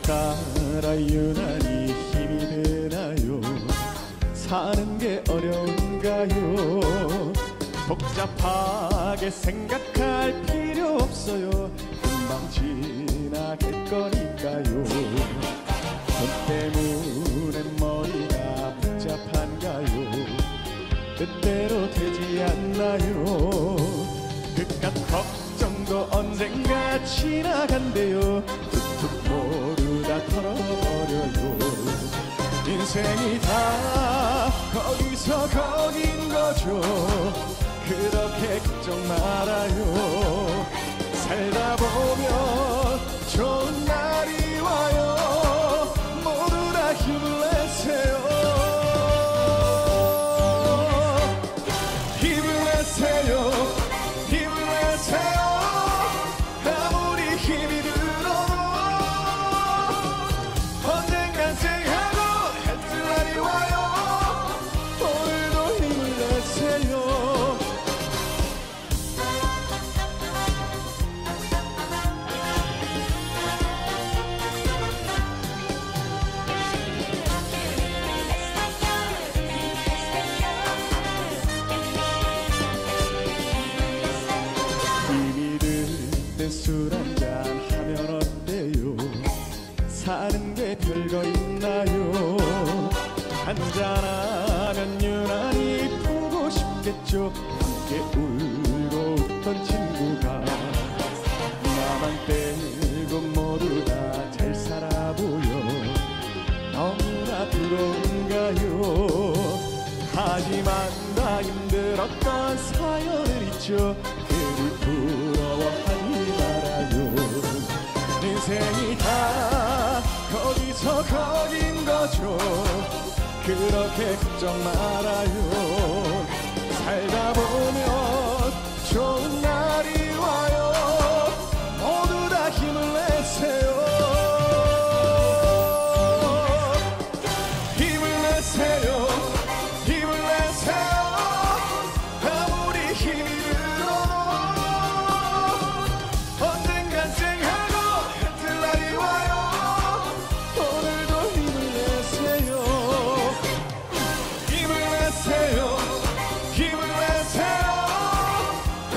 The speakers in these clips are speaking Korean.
따라 유난히 힘이 되나요? 사는 게 어려운가요? 복잡하게 생각할 필요 없어요. 금방 지나갈 거니까요. 돈 때문에 머리가 복잡한가요? 뜻대로 되지 않나요? 그깟 걱정도 언젠가 지나간대요. 툭툭 모르다 털어버려요. 인생이 다 거기서 거긴 거죠. 그렇게 걱정 말아요. 살다 보면 좋은 날이 와요. 모두 다 힘을 내세요. 힘을 내세요. 힘을 내세요. 아무리 힘이 들어도 언젠간 쨍하고 해뜰 날이 와요. 오늘도 힘을 내세요. 술 한잔 하면 어때요? 사는 게 별거 있나요? 한잔하면 유난히 보고 싶겠죠. 함께 울고 웃던 친구가 나만 빼고 모두 다 잘 살아보여 너무나 부러운가요? 하지만 나 힘들었던 사연을 잊죠. 그리 부러워하니 말아요. 인생이 다 거기서 거긴 거죠. 그렇게 걱정 말아요. 살다 보면 좋은 날이 와요. 모두 다 힘을 내세요. 힘을 내세요. 힘을 내세요. 아무리 힘이 들어도 언젠간 쨍하고 해뜰 날이 와요. 오늘도 힘을 내세요. 힘을 내세요. 힘을 내세요.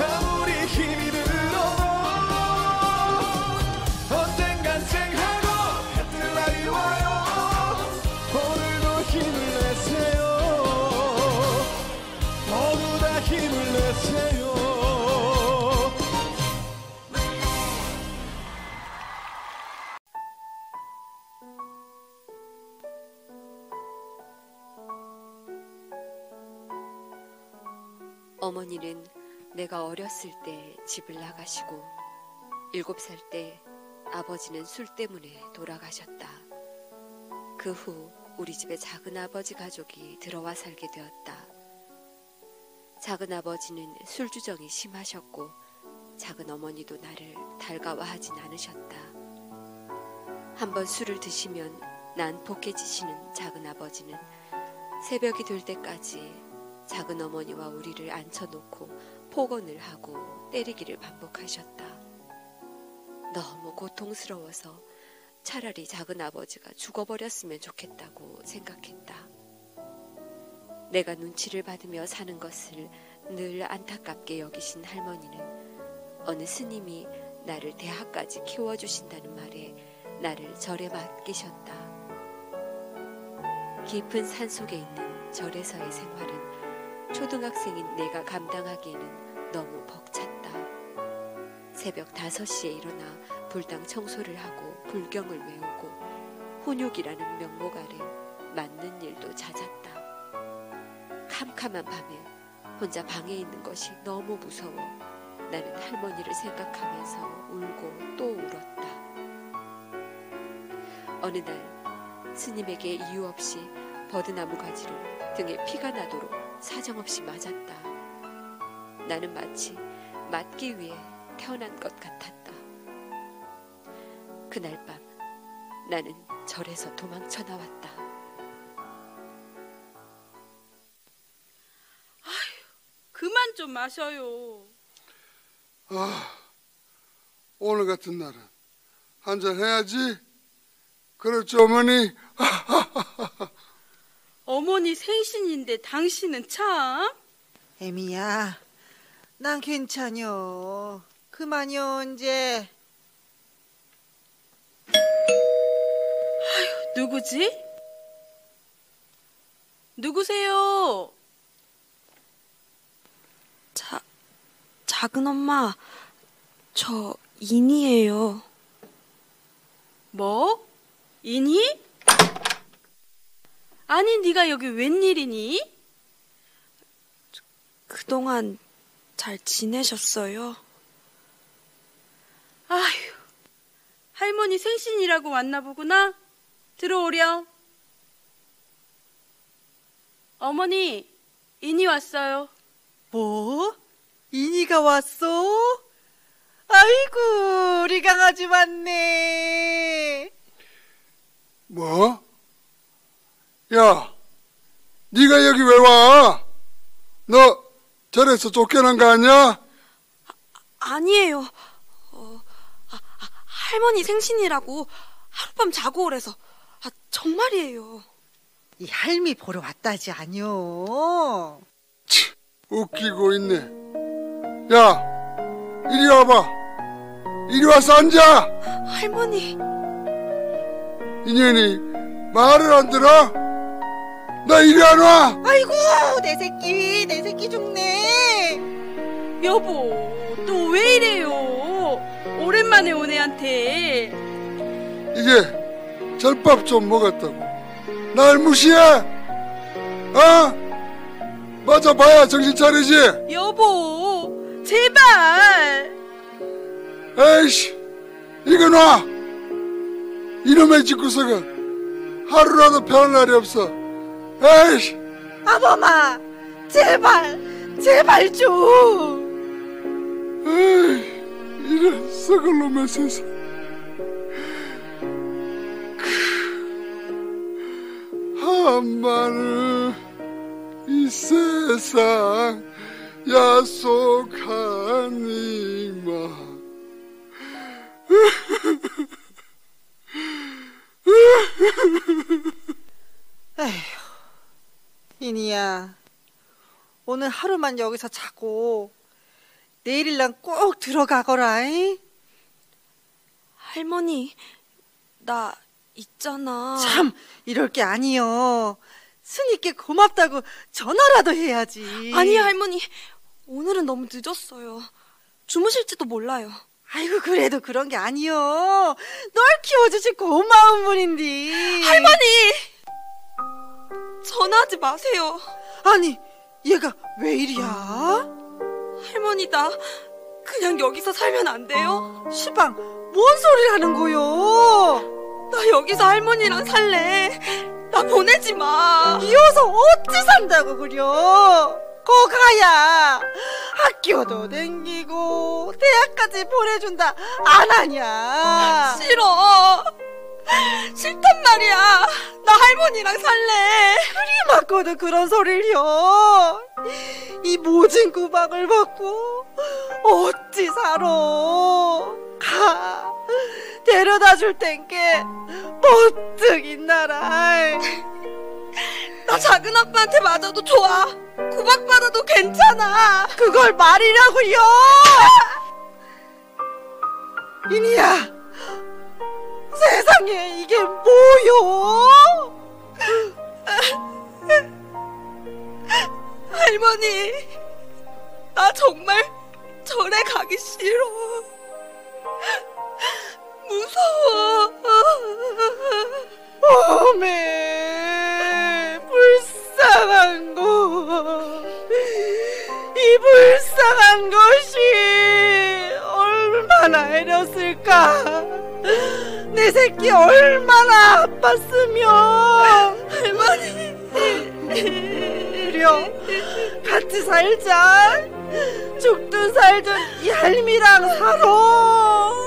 아무리 힘이 들어도 언젠간 쨍하고 해뜰 날이 와요. 오늘도 힘을 내세요. 모두 다 힘을 내세요. 어머니는 내가 어렸을 때 집을 나가시고 7살 때 아버지는 술 때문에 돌아가셨다. 그 후 우리 집에 작은아버지 가족이 들어와 살게 되었다. 작은아버지는 술주정이 심하셨고 작은어머니도 나를 달가워하진 않으셨다. 한번 술을 드시면 난폭해지시는 작은아버지는 새벽이 될 때까지 작은어머니와 우리를 앉혀놓고 폭언을 하고 때리기를 반복하셨다. 너무 고통스러워서 차라리 작은아버지가 죽어버렸으면 좋겠다고 생각했다. 내가 눈치를 받으며 사는 것을 늘 안타깝게 여기신 할머니는 어느 스님이 나를 대학까지 키워주신다는 말에 나를 절에 맡기셨다. 깊은 산속에 있는 절에서의 생활은 초등학생인 내가 감당하기에는 너무 벅찼다. 새벽 5시에 일어나 불당 청소를 하고 불경을 외우고 훈육이라는 명목 아래 맞는 일도 잦았다. 캄캄한 밤에 혼자 방에 있는 것이 너무 무서워 나는 할머니를 생각하면서 울고 또 울었다. 어느 날 스님에게 이유 없이 버드나무 가지로 등에 피가 나도록 사정없이 맞았다. 나는 마치 맞기 위해 태어난 것 같았다. 그날 밤 나는 절에서 도망쳐 나왔다. 아휴, 그만 좀 마셔요. 오늘 같은 날은 한잔 해야지. 그렇죠, 어머니. 어머니 생신인데 당신은 참. 애미야, 난 괜찮여. 그만여 이제. 누구지? 누구세요? 작은 엄마, 저 인이에요. 뭐? 이니? 아니 네가 여기 웬일이니? 그동안 잘 지내셨어요? 아휴, 할머니 생신이라고 왔나 보구나. 들어오렴. 어머니, 인이 왔어요. 뭐? 인이가 왔어? 아이고, 우리 강아지 왔네. 뭐? 야, 네가 여기 왜 와? 너 절에서 쫓겨난 거 아니야? 아니에요. 할머니 생신이라고 하룻밤 자고 오래서. 정말이에요. 이 할미 보러 왔다지 아니요. 웃기고 있네. 야, 이리 와봐. 이리 와서 앉아. 할머니. 인연이 말을 안 들어? 나 이리 안 와. 아이고, 내 새끼 죽네. 여보, 또 왜 이래요? 오랜만에 온 애한테. 이게 절밥 좀 먹었다고 날 무시해? 어? 맞아봐야 정신 차리지. 여보, 제발. 에이씨, 이거 놔. 이놈의 집구석은 하루라도 편할 날이 없어. 에이씨. 아범아, 제발 좀. 에이, 이런 썩을 놈의 세상. 한마는 이 세상 야속하니마. 에휴, 인이야, 오늘 하루만 여기서 자고 내일이랑 꼭 들어가거라. 할머니, 나 있잖아. 참, 이럴 게 아니여. 스님께 고맙다고 전화라도 해야지. 아니요, 할머니. 오늘은 너무 늦었어요. 주무실지도 몰라요. 아이고, 그래도 그런 게 아니여. 널 키워주실 고마운 분인데. 할머니! 전화하지 마세요. 아니, 얘가 왜 이리야? 할머니, 나 그냥 여기서 살면 안 돼요? 시방, 뭔 소리를 하는 거요? 나 여기서 할머니랑 살래. 나 보내지 마. 이어서 어찌 산다고 그려? 거 가야 학교도 댕기고 대학까지 보내준다 안 하냐? 싫어. 싫단 말이야. 나 할머니랑 살래. 그리 맞고도 그런 소리를 혀. 이 모진 구박을 받고 어찌 살아? 가, 데려다 줄 땐게 버뜩 있나라. 나 작은 아빠한테 맞아도 좋아. 구박받아도 괜찮아. 그걸 말이라고요. 이니야, 세상에 이게 뭐요? 할머니, 나 정말 절에 가기 싫어. 무서워. 어메, 불쌍한 거. 이 불쌍한 것이 얼마나 애렸을까. 내 새끼 얼마나 아팠으면. 할머니. 그려, 같이 살자. 죽든 살든 이 할미랑 살아.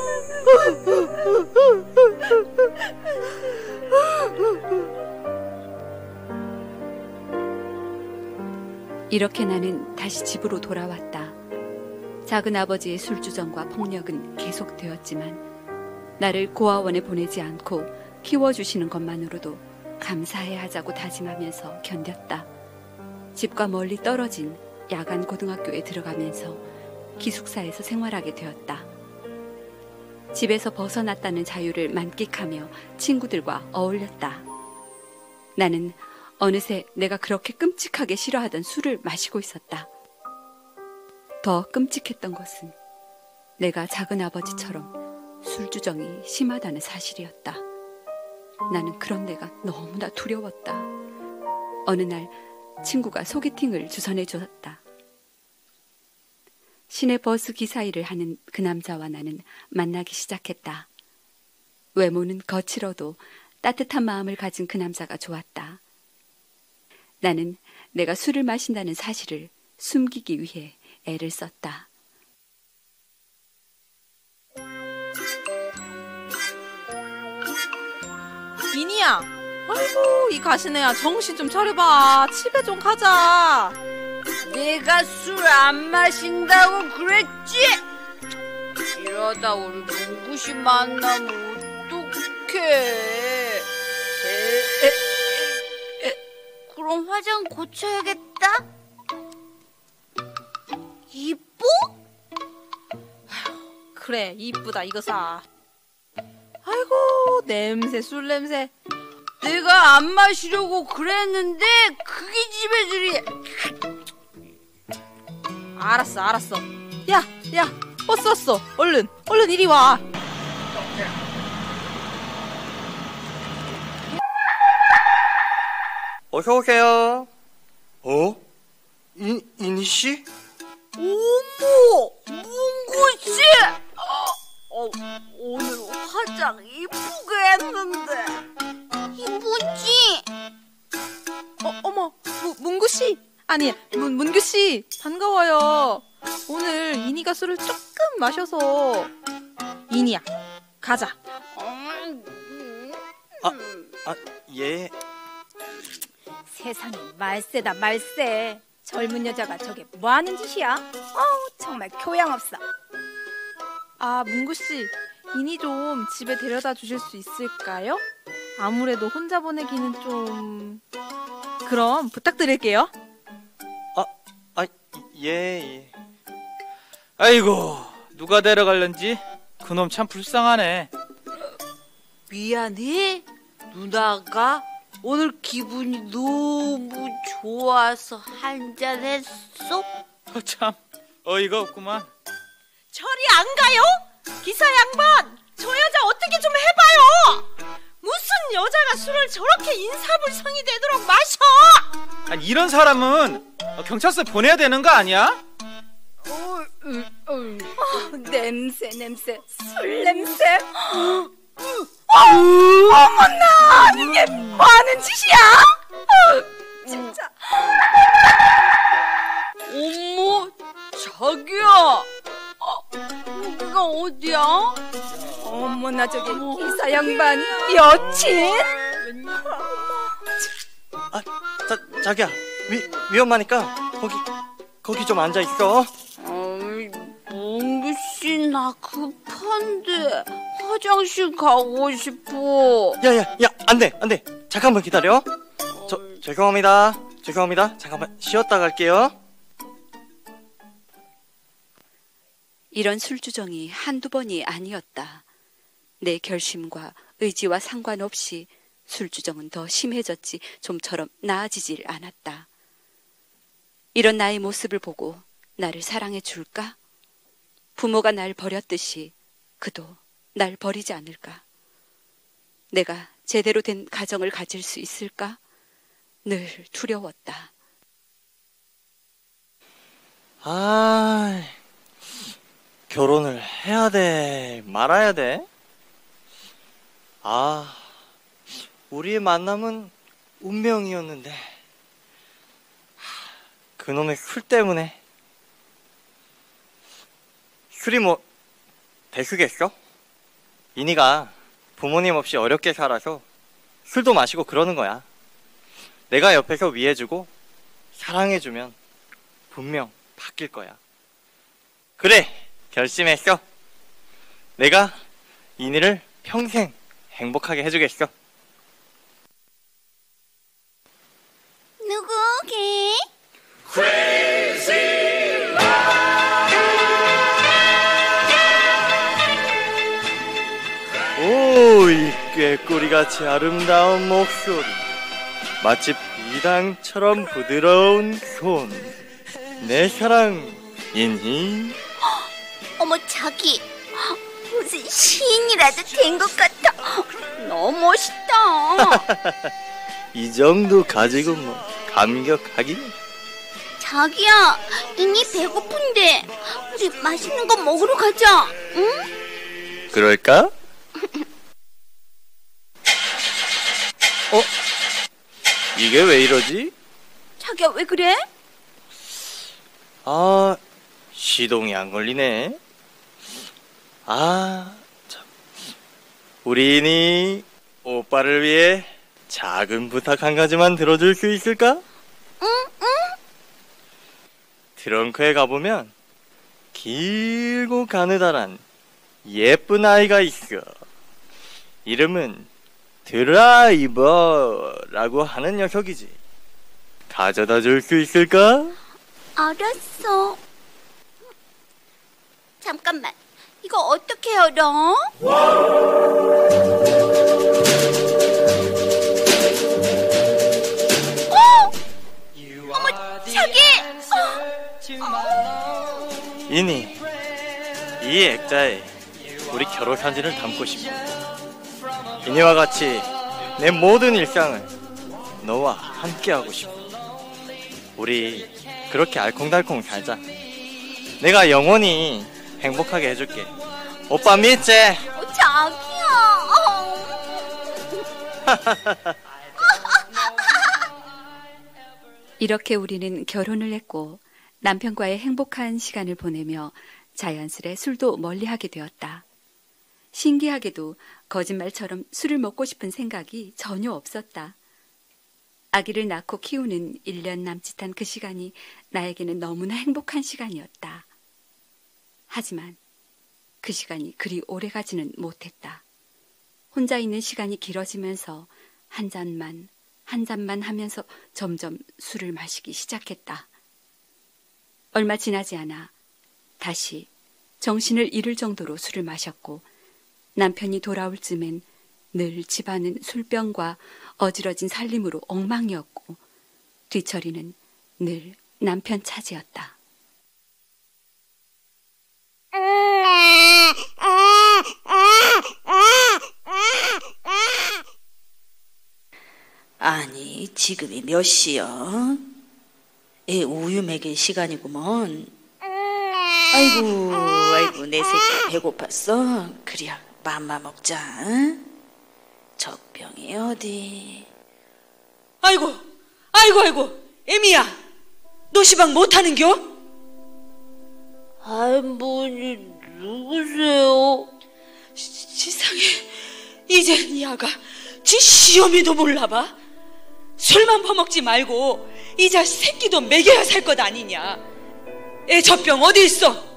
이렇게 나는 다시 집으로 돌아왔다. 작은 아버지의 술주정과 폭력은 계속되었지만 나를 고아원에 보내지 않고 키워주시는 것만으로도 감사해야 하자고 다짐하면서 견뎠다. 집과 멀리 떨어진 야간 고등학교에 들어가면서 기숙사에서 생활하게 되었다. 집에서 벗어났다는 자유를 만끽하며 친구들과 어울렸다. 나는 어느새 내가 그렇게 끔찍하게 싫어하던 술을 마시고 있었다. 더 끔찍했던 것은 내가 작은아버지처럼 술주정이 심하다는 사실이었다. 나는 그런 내가 너무나 두려웠다. 어느 날 친구가 소개팅을 주선해 주었다. 시내 버스 기사 일을 하는 그 남자와 나는 만나기 시작했다. 외모는 거칠어도 따뜻한 마음을 가진 그 남자가 좋았다. 나는 내가 술을 마신다는 사실을 숨기기 위해 애를 썼다. 이니야, 아이고 이 가시네야 정신 좀 차려봐. 집에 좀 가자. 내가 술 안 마신다고 그랬지? 이러다 우리 문구씨 만나면 어떡해? 그럼 화장 고쳐야겠다? 이뻐? 그래 이쁘다 이거 사. 아이고 냄새 술 냄새. 내가 안 마시려고 그랬는데 그게 집애들이. 알았어. 야 버스 왔어. 얼른 이리 와. 어서 오세요. 이니 씨? 어머, 문구씨! 오늘 화장 이쁘게 했는데 이쁘지? 어머 문구 씨. 아니 문규 씨 반가워요. 오늘 이니가 술을 조금 마셔서. 이니야 가자. 예. 세상에 말세다 말세. 젊은 여자가 저게 뭐하는 짓이야? 정말 교양 없어. 문구 씨, 이니 좀 집에 데려다 주실 수 있을까요? 아무래도 혼자 보내기는 좀. 그럼 부탁드릴게요. 예. 아이고, 누가 데려갈런지 그놈 참 불쌍하네. 미안해, 누나가 오늘 기분이 너무 좋아서 한잔 했어? 참 어이가 없구만. 저리 안 가요? 기사 양반, 저 여자 어떻게 좀 해봐요. 무슨 여자가 술을 저렇게 인사불성이 되도록 마셔. 아니, 이런 사람은 경찰서에 보내야 되는 거 아니야? 냄새 술 냄새. 어머나 이게 뭐하는 짓이야? 진짜. 어머, 자기야, 여기가 어디야? 어머나 저게 기사 양반 여친? 자기야, 위험하니까 거기 좀 앉아 있어. 몽규씨, 나 급한데 화장실 가고 싶어. 야야야, 안돼. 잠깐만 기다려. 죄송합니다. 잠깐만 쉬었다 갈게요. 이런 술주정이 한두 번이 아니었다. 내 결심과 의지와 상관없이 술주정은 더 심해졌지 좀처럼 나아지질 않았다. 이런 나의 모습을 보고 나를 사랑해 줄까? 부모가 날 버렸듯이 그도 날 버리지 않을까? 내가 제대로 된 가정을 가질 수 있을까? 늘 두려웠다. 결혼을 해야 돼, 말아야 돼? 우리의 만남은 운명이었는데 그놈의 술 때문에. 술이 뭐 대수겠어? 이니가 부모님 없이 어렵게 살아서 술도 마시고 그러는 거야. 내가 옆에서 위해주고 사랑해주면 분명 바뀔 거야. 그래, 결심했어. 내가 이니를 평생 행복하게 해주겠어. 누구게? 오, 이 꾀꼬리같이 아름다운 목소리, 마치 비당처럼 부드러운 손, 내 사랑이니? 어머 자기 무슨 시인이라도 된 것 같아. 너무 멋있다. 이 정도 가지고 뭐 감격하긴. 자기야 이미 배고픈데 우리 맛있는 거 먹으러 가자. 응? 그럴까? 이게 왜 이러지? 자기야 왜 그래? 아, 시동이 안 걸리네. 아, 참. 우리니 오빠를 위해 작은 부탁 한 가지만 들어줄 수 있을까? 응? 트렁크에 가보면 길고 가느다란 예쁜 아이가 있어. 이름은 드라이버라고 하는 녀석이지. 가져다 줄 수 있을까? 알았어. 잠깐만 이거 어떻게 열어? 어머 자기 이니 이 액자에 우리 결혼 사진을 담고 싶어. 이니와 같이 내 모든 일상을 너와 함께하고 싶어. 우리 그렇게 알콩달콩 살자. 내가 영원히 행복하게 해줄게. 오빠 믿지? 자기야. 이렇게 우리는 결혼을 했고 남편과의 행복한 시간을 보내며 자연스레 술도 멀리하게 되었다. 신기하게도 거짓말처럼 술을 먹고 싶은 생각이 전혀 없었다. 아기를 낳고 키우는 1년 남짓한 그 시간이 나에게는 너무나 행복한 시간이었다. 하지만 그 시간이 그리 오래가지는 못했다. 혼자 있는 시간이 길어지면서 한 잔만 하면서 점점 술을 마시기 시작했다. 얼마 지나지 않아 다시 정신을 잃을 정도로 술을 마셨고 남편이 돌아올 즈음엔 늘 집안은 술병과 어지러진 살림으로 엉망이었고 뒤처리는 늘 남편 차지였다. 아니 지금이 몇 시여? 애 우유 먹일 시간이구먼. 아이고 내 새끼 배고팠어? 그래 맘마 먹자. 응? 젖병이 어디? 아이고 애미야 너 시방 못하는겨? 할머니 누구세요? 세상에 이제 니아가 지 시어미도 몰라봐? 술만 퍼먹지 말고 이자 새끼도 먹여야 살 것 아니냐. 애 젖병 어디 있어?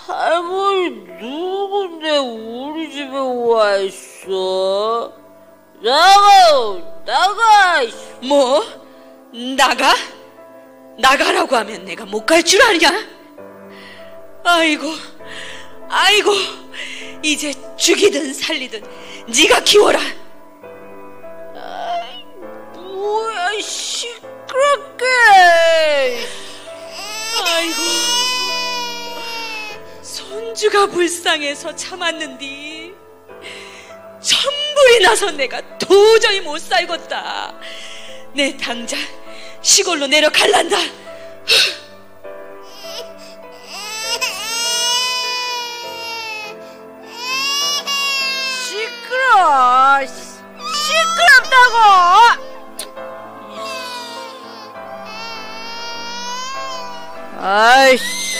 할머니 누군데 우리 집에 와 있어? 나가! 뭐? 나가? 나가라고 하면 내가 못 갈 줄 아냐? 아이고 이제 죽이든 살리든 네가 키워라. 뭐야 시끄럽게. 아이고 손주가 불쌍해서 참았는디 천불이 나서 내가 도저히 못 살겠다. 내 당장 시골로 내려갈란다. 시끄럽다고. 아이씨.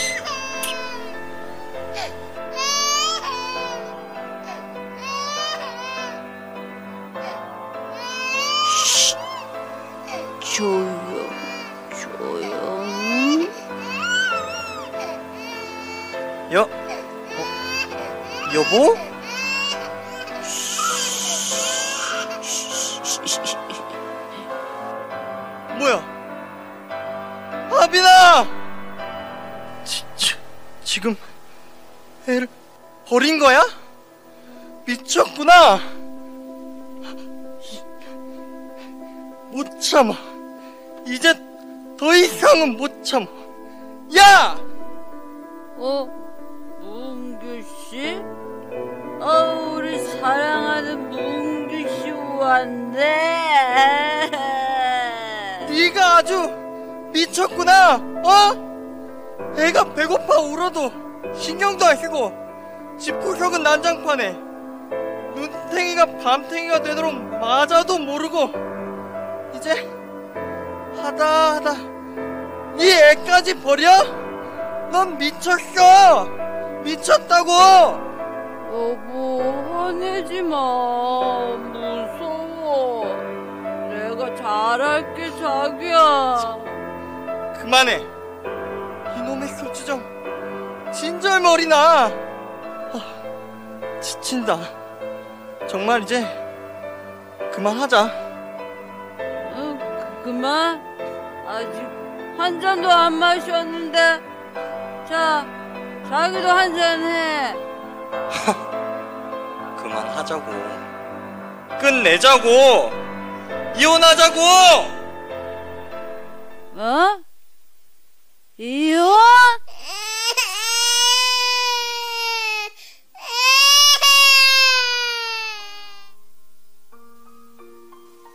조용. 여보? 바비나! 지금 애를 버린 거야? 미쳤구나. 못 참아. 이제 더 이상은 못 참아. 야! 문규씨? 우리 사랑하는 문규씨 왔네. 네가 아주 미쳤구나. 애가 배고파 울어도 신경도 안 쓰고 집구석은 난장판에 눈탱이가 밤탱이가 되도록 맞아도 모르고 이제 하다 네 애까지 버려? 넌 미쳤어. 미쳤다고. 여보, 화내지 마. 무서워. 내가 잘할게, 자기야. 그만해. 이놈의 소주정 진절머리나. 지친다. 정말 이제 그만하자. 그만? 아직 한 잔도 안 마셨는데. 자, 자기도 한 잔 해. 그만하자고. 끝내자고. 이혼하자고. 이혼?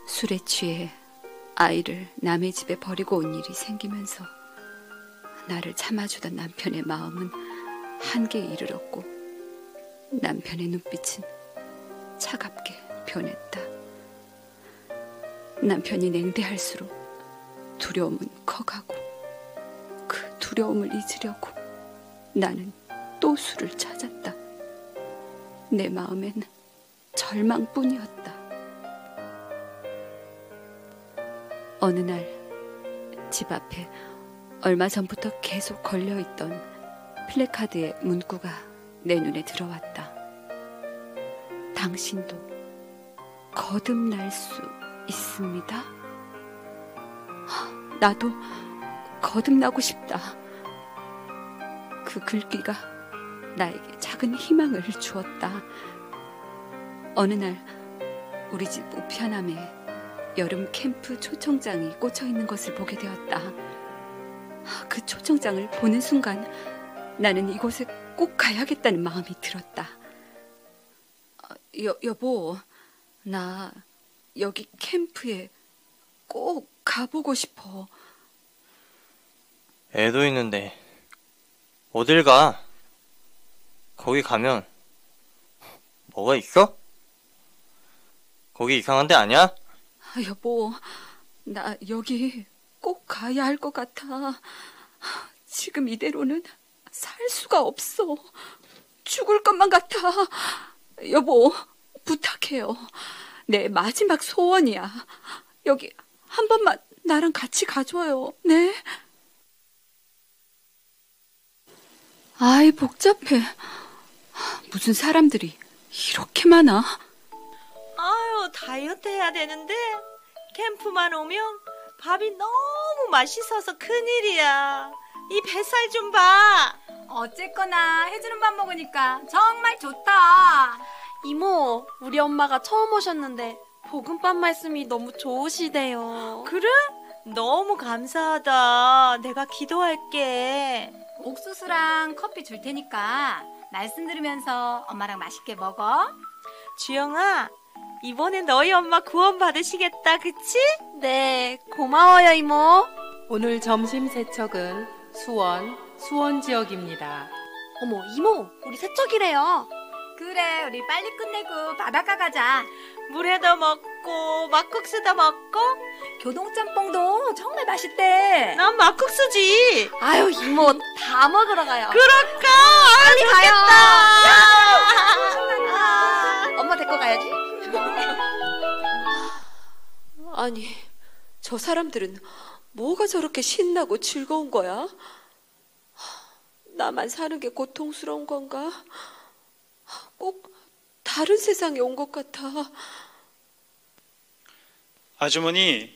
술에 취해 아이를 남의 집에 버리고 온 일이 생기면서 나를 참아주던 남편의 마음은 한계에 이르렀고 남편의 눈빛은 차갑게 변했다. 남편이 냉대할수록 두려움은 커가고 그 두려움을 잊으려고 나는 또 술을 찾았다. 내 마음엔 절망뿐이었다. 어느 날 집 앞에 얼마 전부터 계속 걸려있던 플래카드의 문구가 내 눈에 들어왔다. 당신도 거듭날 수 있습니다. 나도 거듭나고 싶다. 그 글귀가 나에게 작은 희망을 주었다. 어느 날 우리 집 우편함에 여름 캠프 초청장이 꽂혀 있는 것을 보게 되었다. 그 초청장을 보는 순간 나는 이곳에 꼭 가야겠다는 마음이 들었다. 여보, 나 여기 캠프에 꼭 가보고 싶어. 애도 있는데 어딜 가? 거기 가면 뭐가 있어? 거기 이상한 데 아니야? 여보, 나 여기 꼭 가야 할 것 같아. 지금 이대로는 살 수가 없어. 죽을 것만 같아. 여보, 부탁해요. 내 마지막 소원이야. 여기 한 번만 나랑 같이 가줘요. 네? 아이, 복잡해. 무슨 사람들이 이렇게 많아? 아유, 다이어트 해야 되는데 캠프만 오면 밥이 너무 맛있어서 큰일이야. 이 뱃살 좀 봐. 어쨌거나 해주는 밥 먹으니까 정말 좋다. 이모, 우리 엄마가 처음 오셨는데 볶음밥 말씀이 너무 좋으시대요. 그래? 너무 감사하다. 내가 기도할게. 옥수수랑 커피 줄 테니까 말씀 들으면서 엄마랑 맛있게 먹어. 주영아, 이번에 너희 엄마 구원 받으시겠다, 그치? 네, 고마워요, 이모. 오늘 점심 세척은 수원 지역입니다. 어머, 이모, 우리 세척이래요. 그래, 우리 빨리 끝내고 바닷가 가자. 물회도 먹고 막국수도 먹고. 교동짬뽕도 정말 맛있대. 난 막국수지. 아유, 이모, 다 먹으러 가요. 그럴까? 빨리 가요. 아, 엄마 데리고 가야지. 아니, 저 사람들은 뭐가 저렇게 신나고 즐거운 거야? 나만 사는 게 고통스러운 건가? 꼭 다른 세상에 온 것 같아. 아주머니,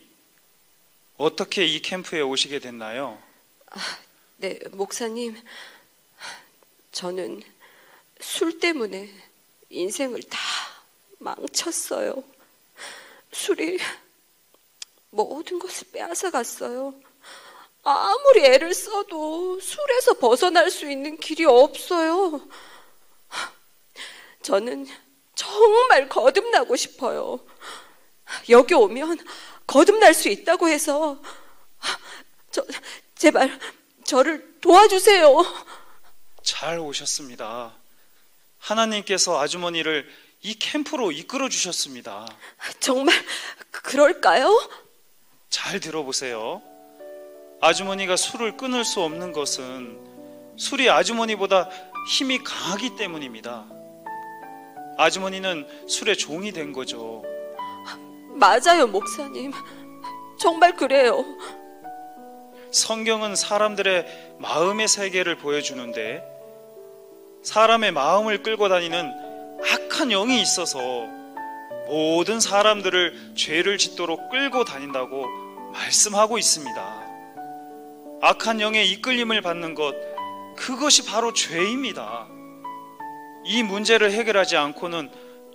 어떻게 이 캠프에 오시게 됐나요? 네, 목사님. 저는 술 때문에 인생을 다 망쳤어요. 술이 모든 것을 빼앗아 갔어요. 아무리 애를 써도 술에서 벗어날 수 있는 길이 없어요. 저는 정말 거듭나고 싶어요. 여기 오면 거듭날 수 있다고 해서 제발 저를 도와주세요. 잘 오셨습니다. 하나님께서 아주머니를 이 캠프로 이끌어 주셨습니다. 정말 그럴까요? 잘 들어보세요. 아주머니가 술을 끊을 수 없는 것은 술이 아주머니보다 힘이 강하기 때문입니다. 아주머니는 술의 종이 된 거죠. 맞아요, 목사님. 정말 그래요. 성경은 사람들의 마음의 세계를 보여주는데 사람의 마음을 끌고 다니는 악한 영이 있어서 모든 사람들을 죄를 짓도록 끌고 다닌다고 말씀하고 있습니다. 악한 영의 이끌림을 받는 것, 그것이 바로 죄입니다. 이 문제를 해결하지 않고는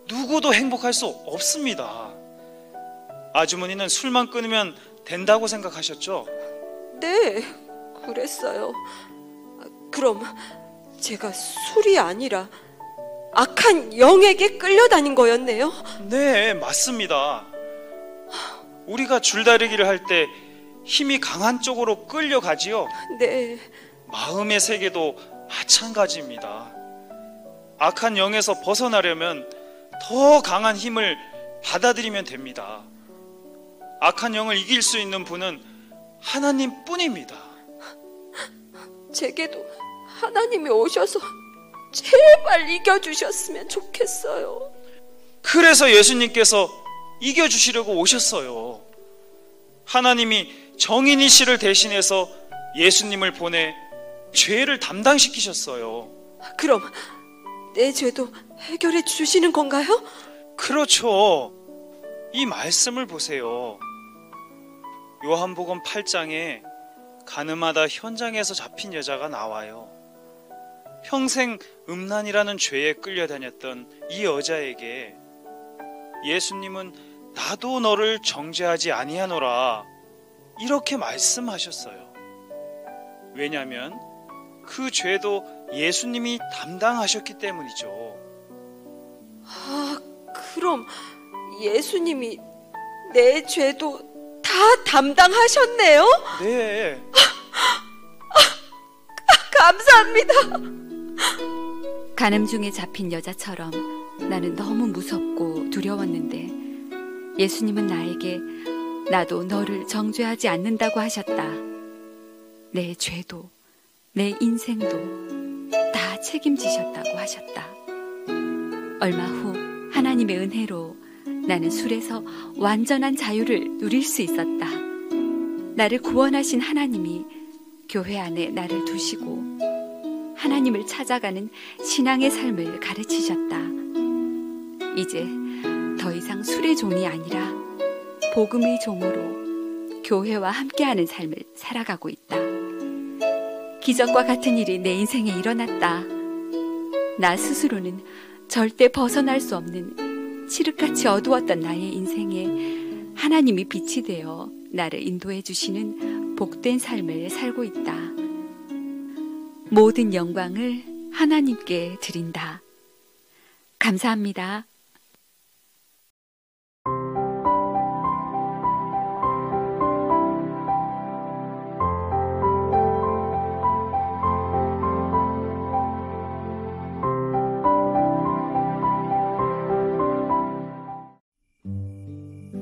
누구도 행복할 수 없습니다. 아주머니는 술만 끊으면 된다고 생각하셨죠? 네, 그랬어요. 그럼 제가 술이 아니라 악한 영에게 끌려다닌 거였네요? 네, 맞습니다. 우리가 줄다리기를 할 때 힘이 강한 쪽으로 끌려가지요? 네. 마음의 세계도 마찬가지입니다. 악한 영에서 벗어나려면 더 강한 힘을 받아들이면 됩니다. 악한 영을 이길 수 있는 분은 하나님 뿐입니다. 제게도 하나님이 오셔서 제발 이겨주셨으면 좋겠어요. 그래서 예수님께서 이겨주시려고 오셨어요. 하나님이 정인이시를 대신해서 예수님을 보내 죄를 담당시키셨어요. 그럼 내 죄도 해결해 주시는 건가요? 그렇죠. 이 말씀을 보세요. 요한복음 8장에 가늠하다 현장에서 잡힌 여자가 나와요. 평생 음란이라는 죄에 끌려다녔던 이 여자에게 예수님은 나도 너를 정죄하지 아니하노라 이렇게 말씀하셨어요. 왜냐하면 그 죄도 예수님이 담당하셨기 때문이죠. 그럼 예수님이 내 죄도 다 담당하셨네요? 네. 감사합니다. 간음 중에 잡힌 여자처럼 나는 너무 무섭고 두려웠는데 예수님은 나에게 나도 너를 정죄하지 않는다고 하셨다. 내 죄도 내 인생도 다 책임지셨다고 하셨다. 얼마 후 하나님의 은혜로 나는 술에서 완전한 자유를 누릴 수 있었다. 나를 구원하신 하나님이 교회 안에 나를 두시고 하나님을 찾아가는 신앙의 삶을 가르치셨다. 이제 더 이상 술의 종이 아니라 복음의 종으로 교회와 함께하는 삶을 살아가고 있다. 기적과 같은 일이 내 인생에 일어났다. 나 스스로는 절대 벗어날 수 없는 칠흑같이 어두웠던 나의 인생에 하나님이 빛이 되어 나를 인도해 주시는 복된 삶을 살고 있다. 모든 영광을 하나님께 드린다. 감사합니다.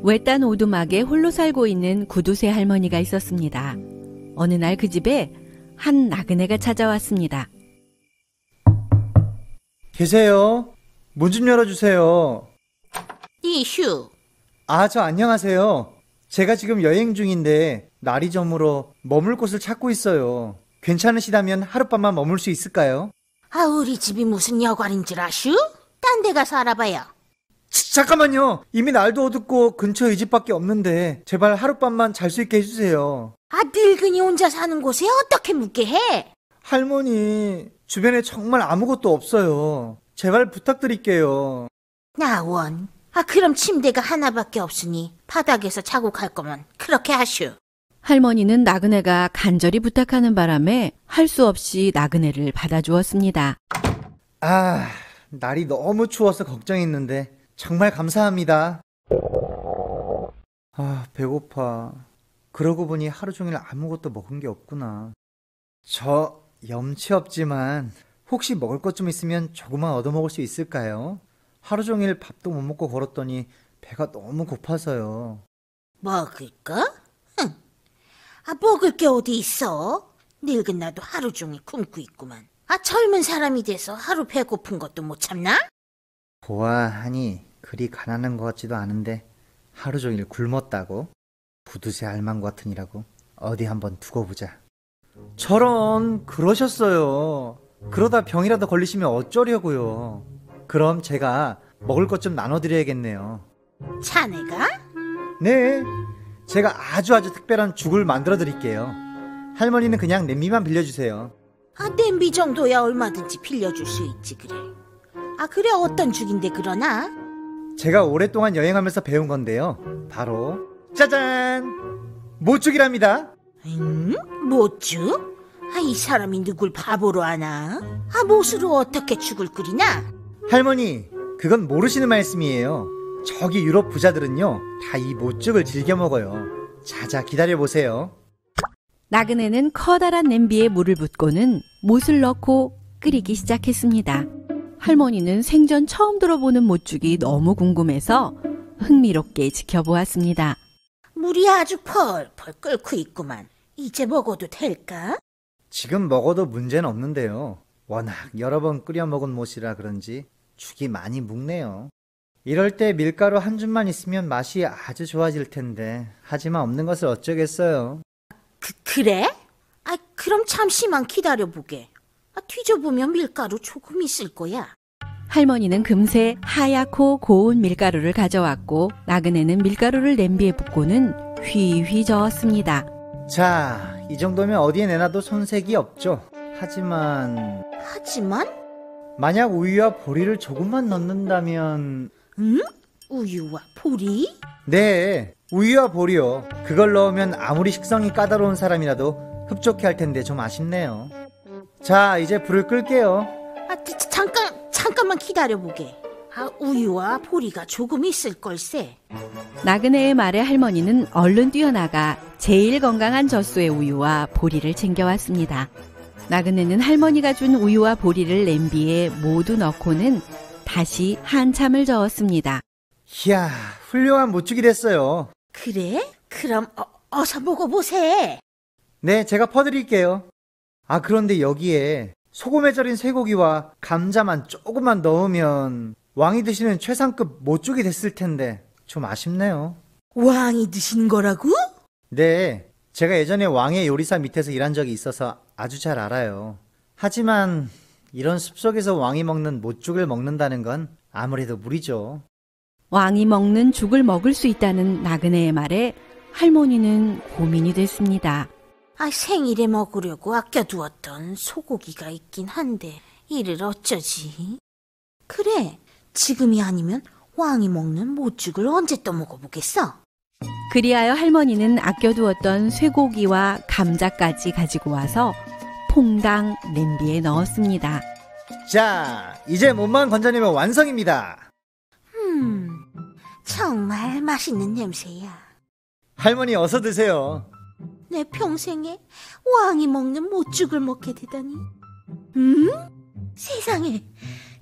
외딴 오두막에 홀로 살고 있는 구두쇠 할머니가 있었습니다. 어느 날 그 집에 한 나그네가 찾아왔습니다. 계세요? 문 좀 열어주세요. 이슈. 저 안녕하세요. 제가 지금 여행 중인데 날이 저물어 머물 곳을 찾고 있어요. 괜찮으시다면 하룻밤만 머물 수 있을까요? 우리 집이 무슨 여관인 줄 아슈? 딴 데 가서 알아봐요. 잠깐만요. 이미 날도 어둡고 근처에 이 집밖에 없는데 제발 하룻밤만 잘 수 있게 해주세요. 늙은이 혼자 사는 곳에 어떻게 묵게 해? 할머니, 주변에 정말 아무것도 없어요. 제발 부탁드릴게요. 나원, 그럼 침대가 하나밖에 없으니 바닥에서 자고 갈 거면 그렇게 하슈. 할머니는 나그네가 간절히 부탁하는 바람에 할 수 없이 나그네를 받아주었습니다. 날이 너무 추워서 걱정했는데 정말 감사합니다. 배고파. 그러고 보니 하루 종일 아무것도 먹은 게 없구나. 저 염치 없지만 혹시 먹을 것 좀 있으면 조금만 얻어먹을 수 있을까요? 하루 종일 밥도 못 먹고 걸었더니 배가 너무 고파서요. 먹을까? 먹을 게 어디 있어? 늙은 나도 하루 종일 굶고 있구만. 젊은 사람이 돼서 하루 배고픈 것도 못 참나? 보아하니 그리 가난한 것 같지도 않은데 하루 종일 굶었다고? 부두새 할망 같으니라고. 어디 한번 두고 보자. 저런, 그러셨어요. 그러다 병이라도 걸리시면 어쩌려고요. 그럼 제가 먹을 것 좀 나눠드려야겠네요. 자네가? 네, 제가 아주 특별한 죽을 만들어 드릴게요. 할머니는 그냥 냄비만 빌려주세요. 냄비 정도야 얼마든지 빌려줄 수 있지. 그래. 그래, 어떤 죽인데 그러나? 제가 오랫동안 여행하면서 배운 건데요. 바로 짜잔! 못죽이랍니다. 못죽? 이 사람이 누굴 바보로 아나? 못으로 어떻게 죽을 끓이나? 할머니, 그건 모르시는 말씀이에요. 저기 유럽 부자들은요, 다 이 못죽을 즐겨 먹어요. 자자, 기다려보세요. 나그네는 커다란 냄비에 물을 붓고는 못을 넣고 끓이기 시작했습니다. 할머니는 생전 처음 들어보는 못죽이 너무 궁금해서 흥미롭게 지켜보았습니다. 물이 아주 펄펄 끓고 있구만. 이제 먹어도 될까? 지금 먹어도 문제는 없는데요. 워낙 여러 번 끓여 먹은 못이라 그런지 죽이 많이 묵네요. 이럴 때 밀가루 한 줌만 있으면 맛이 아주 좋아질 텐데 하지만 없는 것을 어쩌겠어요. 그래? 그럼 잠시만 기다려보게. 뒤져보면 밀가루 조금 있을 거야. 할머니는 금세 하얗고 고운 밀가루를 가져왔고 나그네는 밀가루를 냄비에 붓고는 휘휘 저었습니다. 자, 이 정도면 어디에 내놔도 손색이 없죠. 하지만? 만약 우유와 보리를 조금만 넣는다면... 우유와 보리? 네, 우유와 보리요. 그걸 넣으면 아무리 식성이 까다로운 사람이라도 흡족해 할 텐데 좀 아쉽네요. 자, 이제 불을 끌게요. 잠깐만 기다려보게. 우유와 보리가 조금 있을 걸세. 나그네의 말에 할머니는 얼른 뛰어나가 제일 건강한 젖소의 우유와 보리를 챙겨왔습니다. 나그네는 할머니가 준 우유와 보리를 냄비에 모두 넣고는 다시 한참을 저었습니다. 이야, 훌륭한 못죽이 됐어요. 그래? 그럼 어서 먹어보세. 네, 제가 퍼드릴게요. 그런데 여기에 소금에 절인 쇠고기와 감자만 조금만 넣으면 왕이 드시는 최상급 못죽이 됐을 텐데 좀 아쉽네요. 왕이 드신 거라고? 네, 제가 예전에 왕의 요리사 밑에서 일한 적이 있어서 아주 잘 알아요. 하지만 이런 숲속에서 왕이 먹는 못죽을 먹는다는 건 아무래도 무리죠. 왕이 먹는 죽을 먹을 수 있다는 나그네의 말에 할머니는 고민이 됐습니다. 생일에 먹으려고 아껴두었던 소고기가 있긴 한데 이를 어쩌지? 그래, 지금이 아니면 왕이 먹는 못죽을 언제 또 먹어보겠어? 그리하여 할머니는 아껴두었던 쇠고기와 감자까지 가지고 와서 퐁당 냄비에 넣었습니다. 자, 이제 몸만 건져내면 완성입니다. 정말 맛있는 냄새야. 할머니 어서 드세요. 내 평생에 왕이 먹는 못죽을 먹게 되다니. 세상에,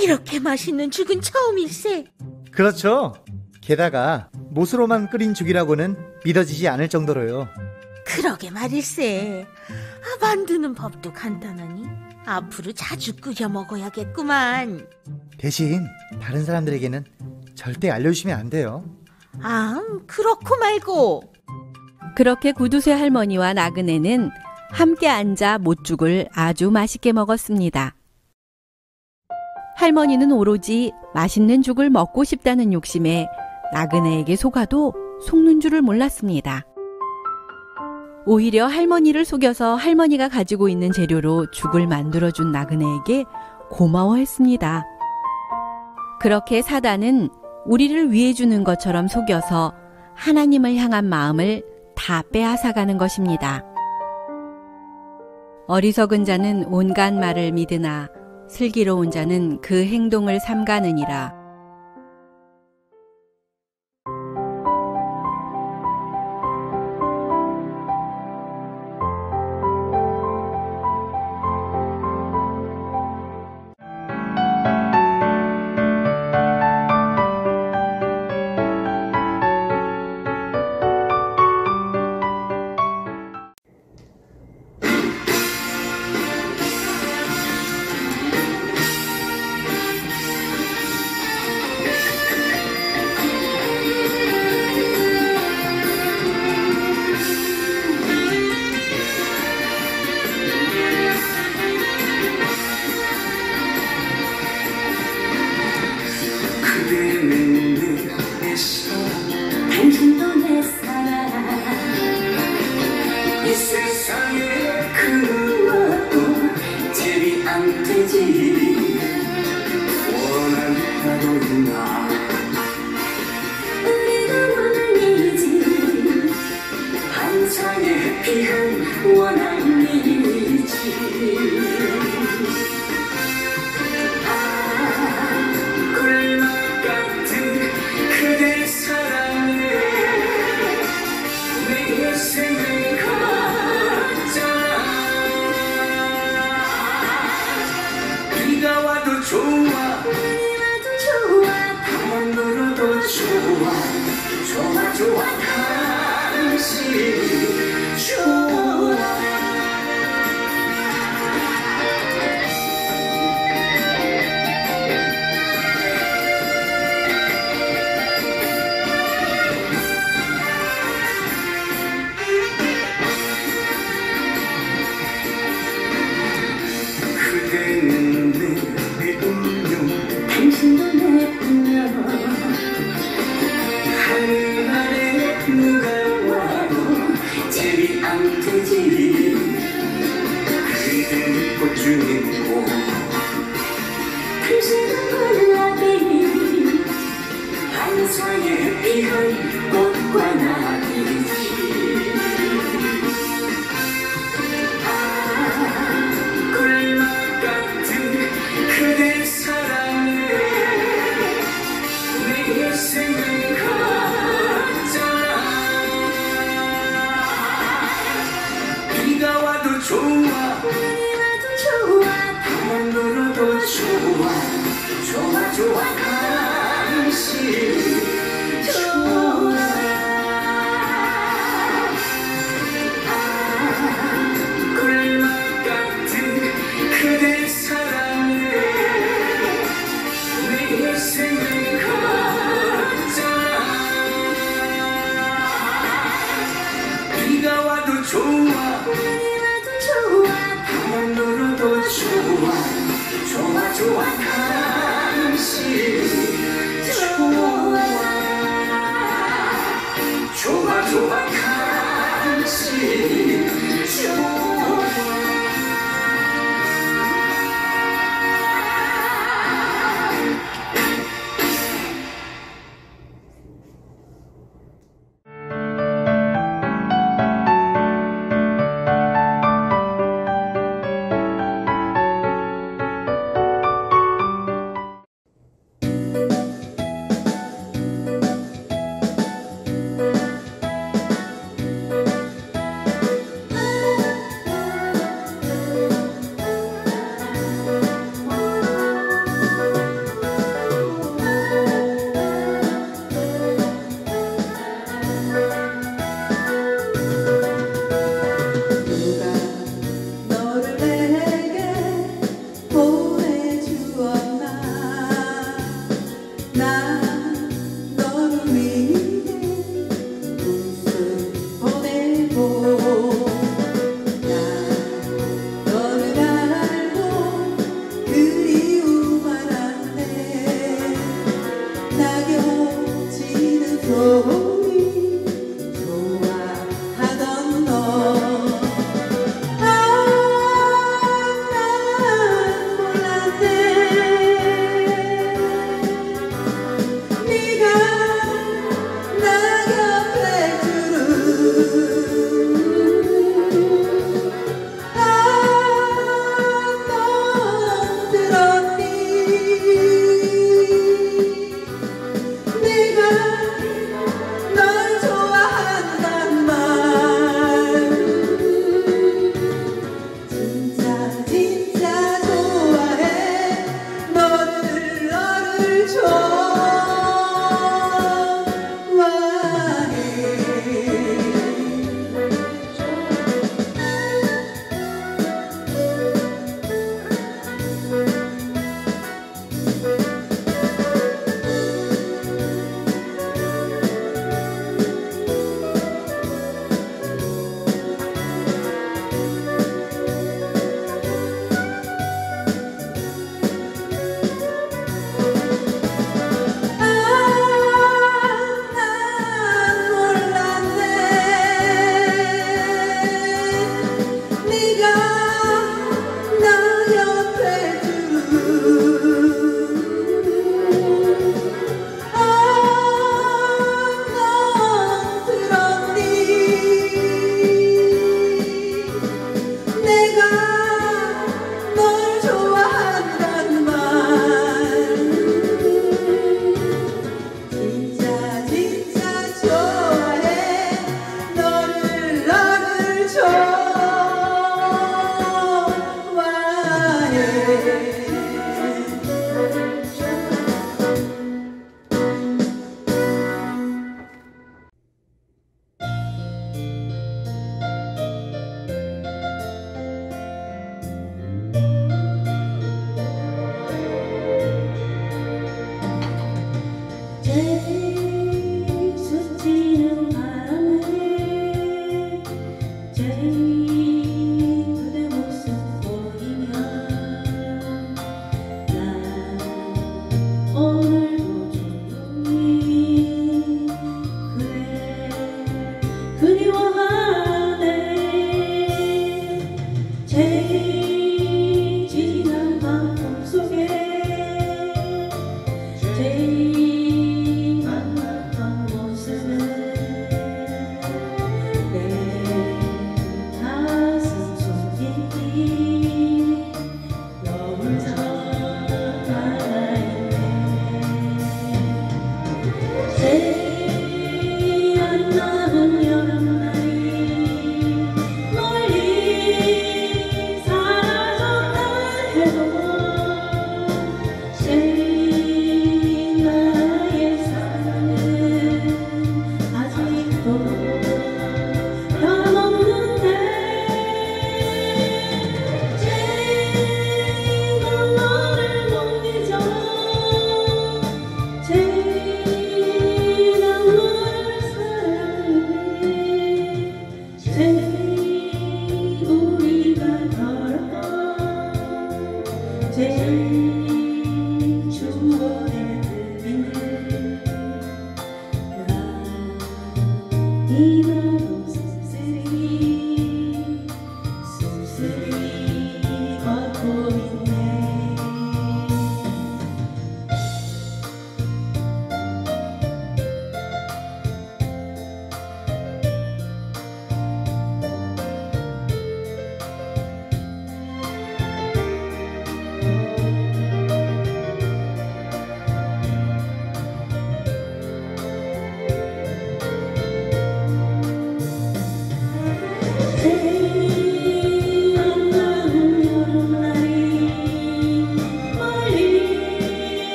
이렇게 맛있는 죽은 처음일세. 그렇죠. 게다가 못으로만 끓인 죽이라고는 믿어지지 않을 정도로요. 그러게 말일세. 만드는 법도 간단하니 앞으로 자주 끓여 먹어야겠구만. 대신 다른 사람들에게는 절대 알려주시면 안 돼요. 그렇고 말고. 그렇게 구두쇠 할머니와 나그네는 함께 앉아 못죽을 아주 맛있게 먹었습니다. 할머니는 오로지 맛있는 죽을 먹고 싶다는 욕심에 나그네에게 속아도 속는 줄을 몰랐습니다. 오히려 할머니를 속여서 할머니가 가지고 있는 재료로 죽을 만들어준 나그네에게 고마워했습니다. 그렇게 사단은 우리를 위해주는 것처럼 속여서 하나님을 향한 마음을 다 빼앗아가는 것입니다. 어리석은 자는 온갖 말을 믿으나 슬기로운 자는 그 행동을 삼가느니라.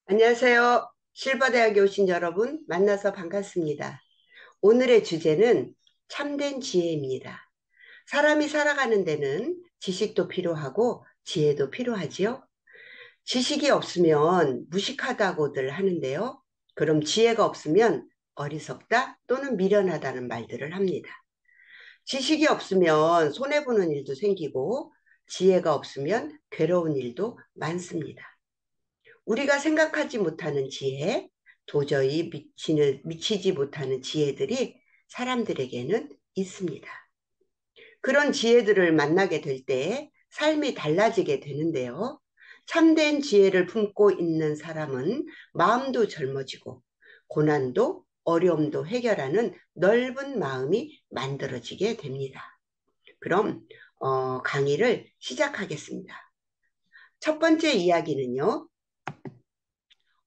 안녕하세요. 실버대학에 오신 여러분 만나서 반갑습니다. 오늘의 주제는 참된 지혜입니다. 사람이 살아가는 데는 지식도 필요하고 지혜도 필요하지요. 지식이 없으면 무식하다고들 하는데요. 그럼 지혜가 없으면 어리석다 또는 미련하다는 말들을 합니다. 지식이 없으면 손해보는 일도 생기고 지혜가 없으면 괴로운 일도 많습니다. 우리가 생각하지 못하는 지혜, 도저히 미치지 못하는 지혜들이 사람들에게는 있습니다. 그런 지혜들을 만나게 될 때 삶이 달라지게 되는데요. 참된 지혜를 품고 있는 사람은 마음도 젊어지고 고난도 어려움도 해결하는 넓은 마음이 만들어지게 됩니다. 그럼 강의를 시작하겠습니다. 첫 번째 이야기는요.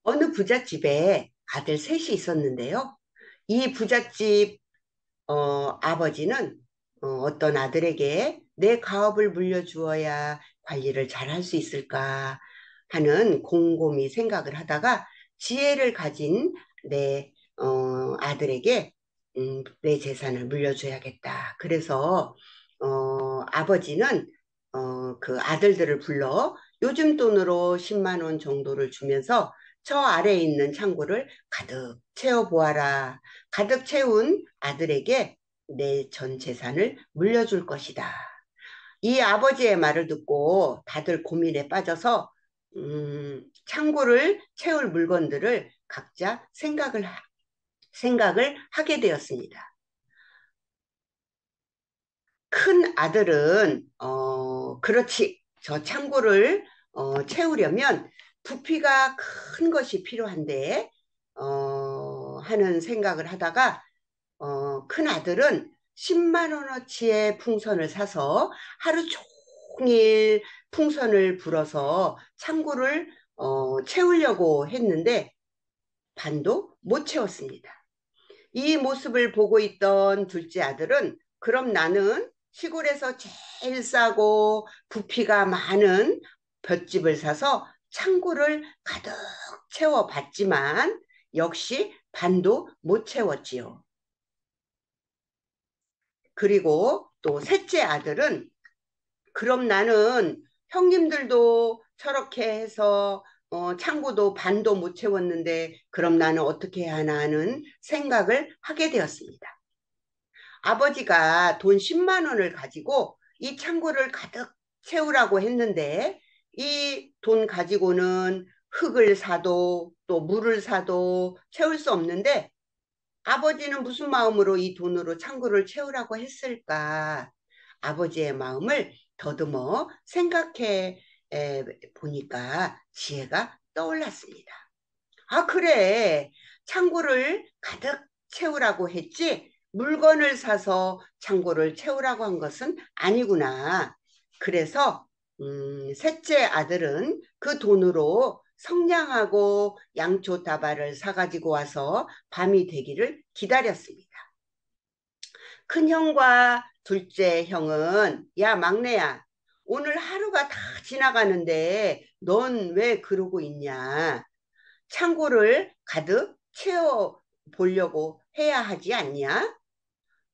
어느 부잣집에 아들 셋이 있었는데요. 이 부잣집 아버지는 어떤 아들에게 내 가업을 물려주어야 관리를 잘할 수 있을까 하는 곰곰이 생각을 하다가 지혜를 가진 내 아들에게 내 재산을 물려줘야겠다. 그래서 아버지는 그 아들들을 불러 요즘 돈으로 10만 원 정도를 주면서 저 아래에 있는 창고를 가득 채워보아라. 가득 채운 아들에게 내 전 재산을 물려줄 것이다. 이 아버지의 말을 듣고 다들 고민에 빠져서 창고를 채울 물건들을 각자 생각을 하게 되었습니다. 큰 아들은 그렇지, 저 창고를 채우려면 부피가 큰 것이 필요한데 하는 생각을 하다가 큰 아들은 10만 원어치의 풍선을 사서 하루 종일 풍선을 불어서 창고를 채우려고 했는데 반도 못 채웠습니다. 이 모습을 보고 있던 둘째 아들은 그럼 나는 시골에서 제일 싸고 부피가 많은 볏짚을 사서 창고를 가득 채워봤지만 역시 반도 못 채웠지요. 그리고 또 셋째 아들은 그럼 나는 형님들도 저렇게 해서 창고도 반도 못 채웠는데 그럼 나는 어떻게 해야 하나 하는 생각을 하게 되었습니다. 아버지가 돈 10만 원을 가지고 이 창고를 가득 채우라고 했는데 이 돈 가지고는 흙을 사도 또 물을 사도 채울 수 없는데 아버지는 무슨 마음으로 이 돈으로 창고를 채우라고 했을까? 아버지의 마음을 더듬어 생각해 보니까 지혜가 떠올랐습니다. 아, 그래. 창고를 가득 채우라고 했지 물건을 사서 창고를 채우라고 한 것은 아니구나. 그래서 셋째 아들은 그 돈으로 성냥하고 양초 다발을 사가지고 와서 밤이 되기를 기다렸습니다. 큰형과 둘째 형은 야 막내야, 오늘 하루가 다 지나가는데 넌 왜 그러고 있냐? 창고를 가득 채워 보려고 해야 하지 않냐?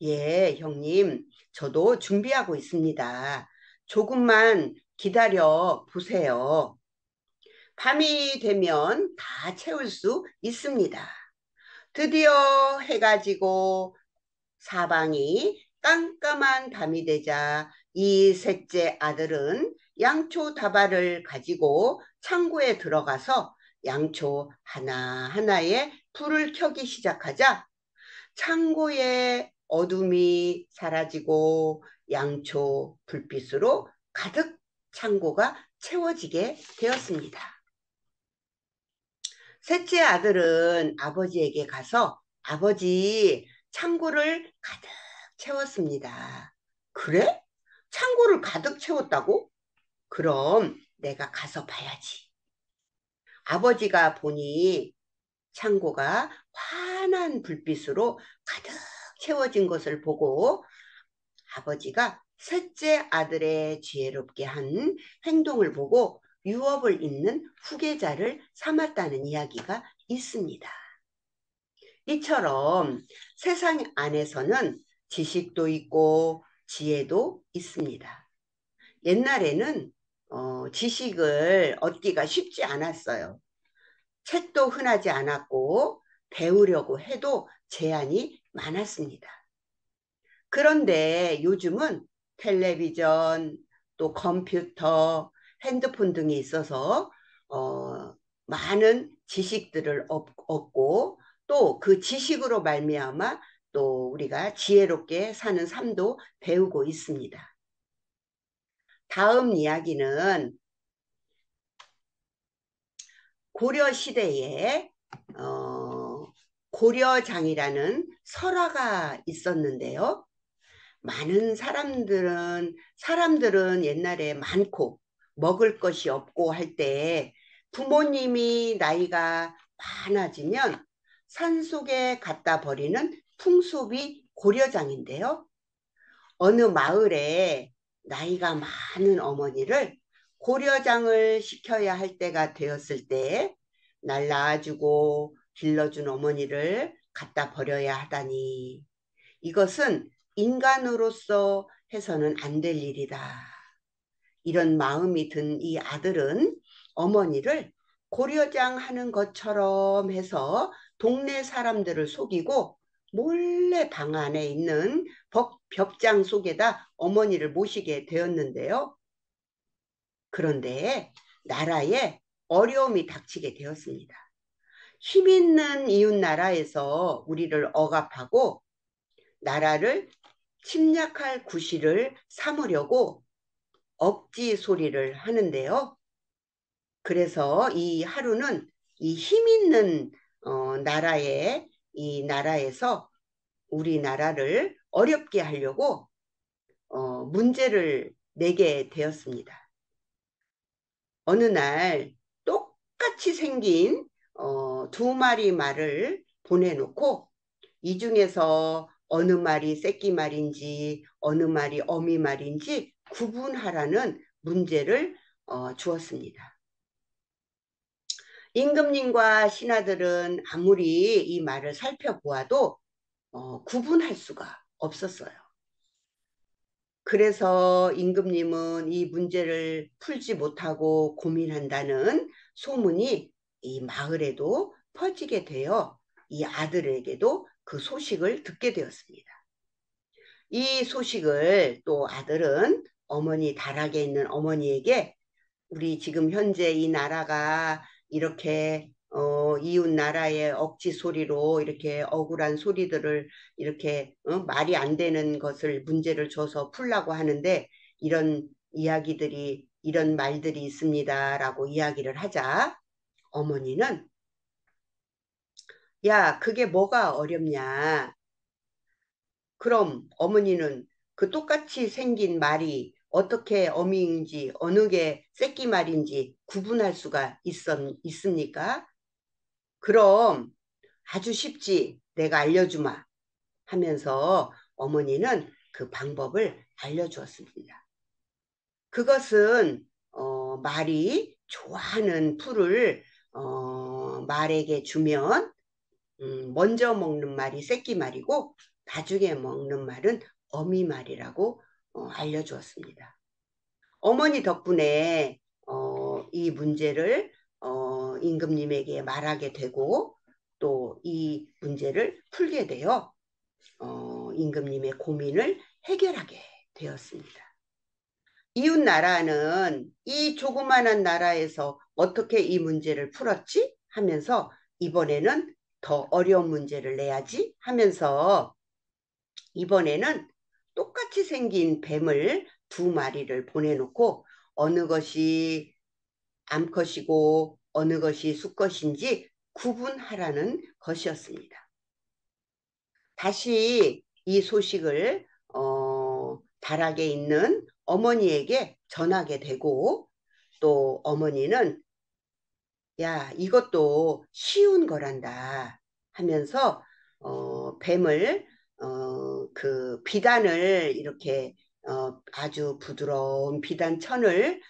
예, 형님, 저도 준비하고 있습니다. 조금만 기다려 보세요. 밤이 되면 다 채울 수 있습니다. 드디어 해가 지고 사방이 깜깜한 밤이 되자 이 셋째 아들은 양초 다발을 가지고 창고에 들어가서 양초 하나하나에 불을 켜기 시작하자 창고에 어둠이 사라지고 양초 불빛으로 가득 창고가 채워지게 되었습니다. 셋째 아들은 아버지에게 가서 아버지, 창고를 가득 채웠습니다. 그래? 창고를 가득 채웠다고? 그럼 내가 가서 봐야지. 아버지가 보니 창고가 환한 불빛으로 가득 채워진 것을 보고 아버지가 셋째 아들의 지혜롭게 한 행동을 보고 유업을 잇는 후계자를 삼았다는 이야기가 있습니다. 이처럼 세상 안에서는 지식도 있고 지혜도 있습니다. 옛날에는 지식을 얻기가 쉽지 않았어요. 책도 흔하지 않았고 배우려고 해도 제한이 많았습니다. 그런데 요즘은 텔레비전, 또 컴퓨터, 핸드폰 등이 있어서 많은 지식들을 얻고 또 그 지식으로 말미암아 또 우리가 지혜롭게 사는 삶도 배우고 있습니다. 다음 이야기는 고려 시대에 고려장이라는 설화가 있었는데요. 많은 사람들은 옛날에 많고 먹을 것이 없고 할 때 부모님이 나이가 많아지면 산속에 갖다 버리는 풍습이 고려장인데요. 어느 마을에 나이가 많은 어머니를 고려장을 시켜야 할 때가 되었을 때 날 낳아주고 길러준 어머니를 갖다 버려야 하다니 이것은 인간으로서 해서는 안 될 일이다. 이런 마음이 든 이 아들은 어머니를 고려장 하는 것처럼 해서 동네 사람들을 속이고 몰래 방 안에 있는 벽장 속에다 어머니를 모시게 되었는데요. 그런데 나라에 어려움이 닥치게 되었습니다. 힘 있는 이웃 나라에서 우리를 억압하고 나라를 침략할 구실을 삼으려고 억지 소리를 하는데요. 그래서 이 하루는 이 힘 있는 나라에서 우리나라를 어렵게 하려고 문제를 내게 되었습니다. 어느 날 똑같이 생긴 두 마리 말을 보내놓고 이 중에서 어느 말이 새끼 말인지 어느 말이 어미 말인지 구분하라는 문제를 주었습니다. 임금님과 신하들은 아무리 이 말을 살펴보아도 구분할 수가 없었어요. 그래서 임금님은 이 문제를 풀지 못하고 고민한다는 소문이 이 마을에도 퍼지게 되어 이 아들에게도 그 소식을 듣게 되었습니다. 이 소식을 또 아들은 어머니 다락에 있는 어머니에게 우리 지금 현재 이 나라가 이렇게 이웃 나라의 억지 소리로 이렇게 억울한 소리들을 이렇게 말이 안 되는 것을 문제를 줘서 풀라고 하는데 이런 이야기들이 이런 말들이 있습니다라고 이야기를 하자 어머니는 야 그게 뭐가 어렵냐. 그럼 어머니는 그 똑같이 생긴 말이 어떻게 어미인지 어느 게 새끼 말인지 구분할 수가 있습니까? 그럼 아주 쉽지 내가 알려주마 하면서 어머니는 그 방법을 알려주었습니다. 그것은 말이 좋아하는 풀을 말에게 주면 먼저 먹는 말이 새끼 말이고 나중에 먹는 말은 어미 말이라고 알려주었습니다. 어머니 덕분에 이 문제를 임금님에게 말하게 되고 또 이 문제를 풀게 되어 임금님의 고민을 해결하게 되었습니다. 이웃 나라는 이 조그마한 나라에서 어떻게 이 문제를 풀었지? 하면서 이번에는 더 어려운 문제를 내야지 하면서 이번에는 똑같이 생긴 뱀을 2마리를 보내놓고 어느 것이 암컷이고 어느 것이 수컷인지 구분하라는 것이었습니다. 다시 이 소식을 다락에 있는 어머니에게 전하게 되고 또 어머니는 야 이것도 쉬운 거란다 하면서 뱀을 그 비단을 이렇게 아주 부드러운 비단천을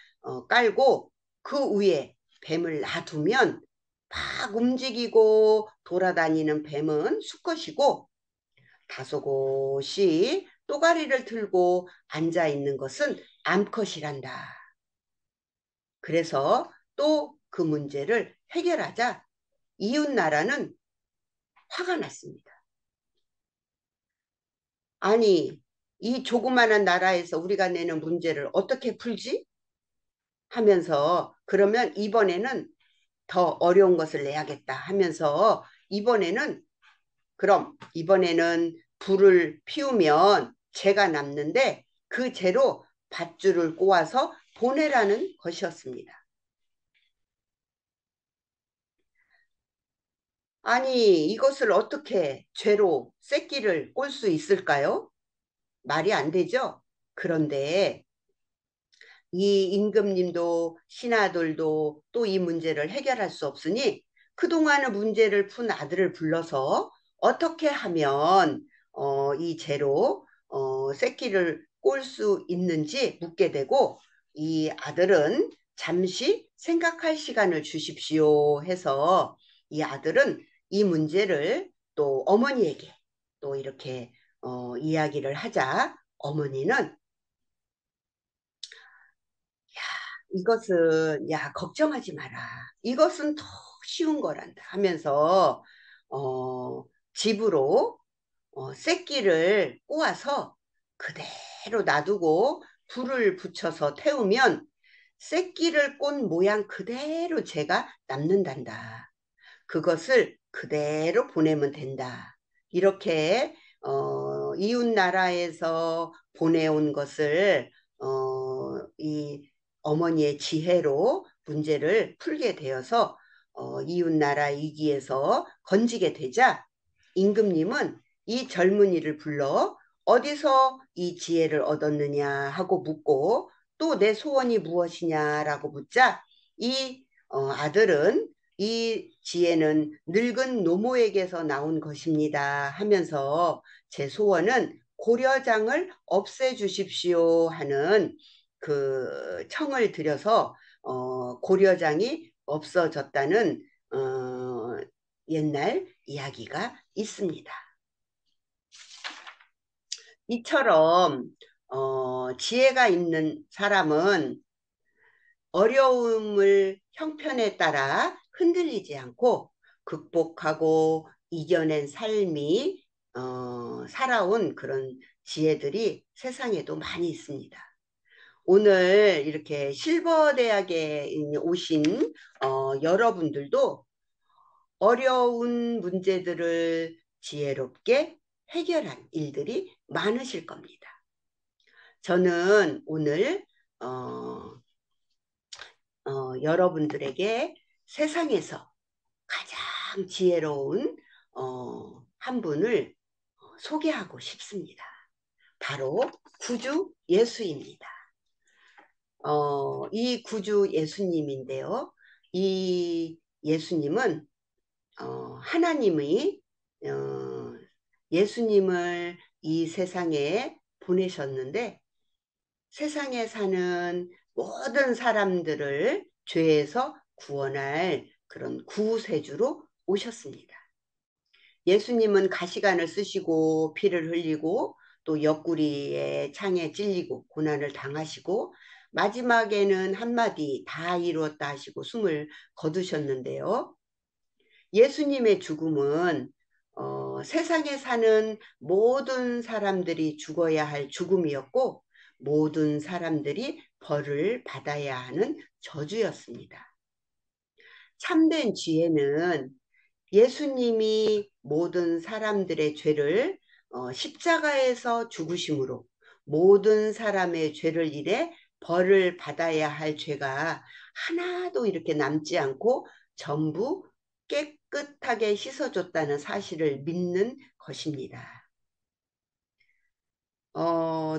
깔고 그 위에 뱀을 놔두면 막 움직이고 돌아다니는 뱀은 수컷이고 다소곳이 또가리를 들고 앉아있는 것은 암컷이란다. 그래서 또 그 문제를 해결하자 이웃 나라는 화가 났습니다. 아니 이 조그마한 나라에서 우리가 내는 문제를 어떻게 풀지? 하면서 그러면 이번에는 더 어려운 것을 내야겠다 하면서 그럼 이번에는 불을 피우면 재가 남는데 그 재로 밧줄을 꼬아서 보내라는 것이었습니다. 아니 이것을 어떻게 죄로 새끼를 꼴 수 있을까요? 말이 안 되죠. 그런데 이 임금님도 신하들도 또 이 문제를 해결할 수 없으니 그동안의 문제를 푼 아들을 불러서 어떻게 하면 이 죄로 새끼를 꼴 수 있는지 묻게 되고 이 아들은 잠시 생각할 시간을 주십시오 해서 이 아들은 이 문제를 또 어머니에게 또 이렇게 이야기를 하자 어머니는 이것은 야 걱정하지 마라. 이것은 더 쉬운 거란다 하면서 집으로 새끼를 꼬아서 그대로 놔두고 불을 붙여서 태우면 새끼를 꼰 모양 그대로 재가 남는단다. 그것을 그대로 보내면 된다. 이렇게 이웃 나라에서 보내온 것을 이 어머니의 지혜로 문제를 풀게 되어서 이웃 나라 위기에서 건지게 되자 임금님은 이 젊은이를 불러 어디서 이 지혜를 얻었느냐 하고 묻고 또 내 소원이 무엇이냐라고 묻자 이 아들은 이 지혜는 늙은 노모에게서 나온 것입니다 하면서 제 소원은 고려장을 없애주십시오 하는 그 청을 들여서 고려장이 없어졌다는 옛날 이야기가 있습니다. 이처럼 지혜가 있는 사람은 어려움을 형편에 따라 흔들리지 않고 극복하고 이겨낸 삶이 살아온 그런 지혜들이 세상에도 많이 있습니다. 오늘 이렇게 실버대학에 오신 여러분들도 어려운 문제들을 지혜롭게 해결한 일들이 많으실 겁니다. 저는 오늘 여러분들에게 세상에서 가장 지혜로운 한 분을 소개하고 싶습니다. 바로 구주 예수입니다. 이 구주 예수님인데요. 이 예수님은 하나님이 예수님을 이 세상에 보내셨는데 세상에 사는 모든 사람들을 죄에서 구원할 그런 구세주로 오셨습니다. 예수님은 가시관을 쓰시고 피를 흘리고 또 옆구리에 창에 찔리고 고난을 당하시고 마지막에는 한마디 다 이루었다 하시고 숨을 거두셨는데요. 예수님의 죽음은 세상에 사는 모든 사람들이 죽어야 할 죽음이었고 모든 사람들이 벌을 받아야 하는 저주였습니다. 참된 지혜는 예수님이 모든 사람들의 죄를 십자가에서 죽으심으로 모든 사람의 죄를 인해 벌을 받아야 할 죄가 하나도 이렇게 남지 않고 전부 깨끗하게 씻어줬다는 사실을 믿는 것입니다.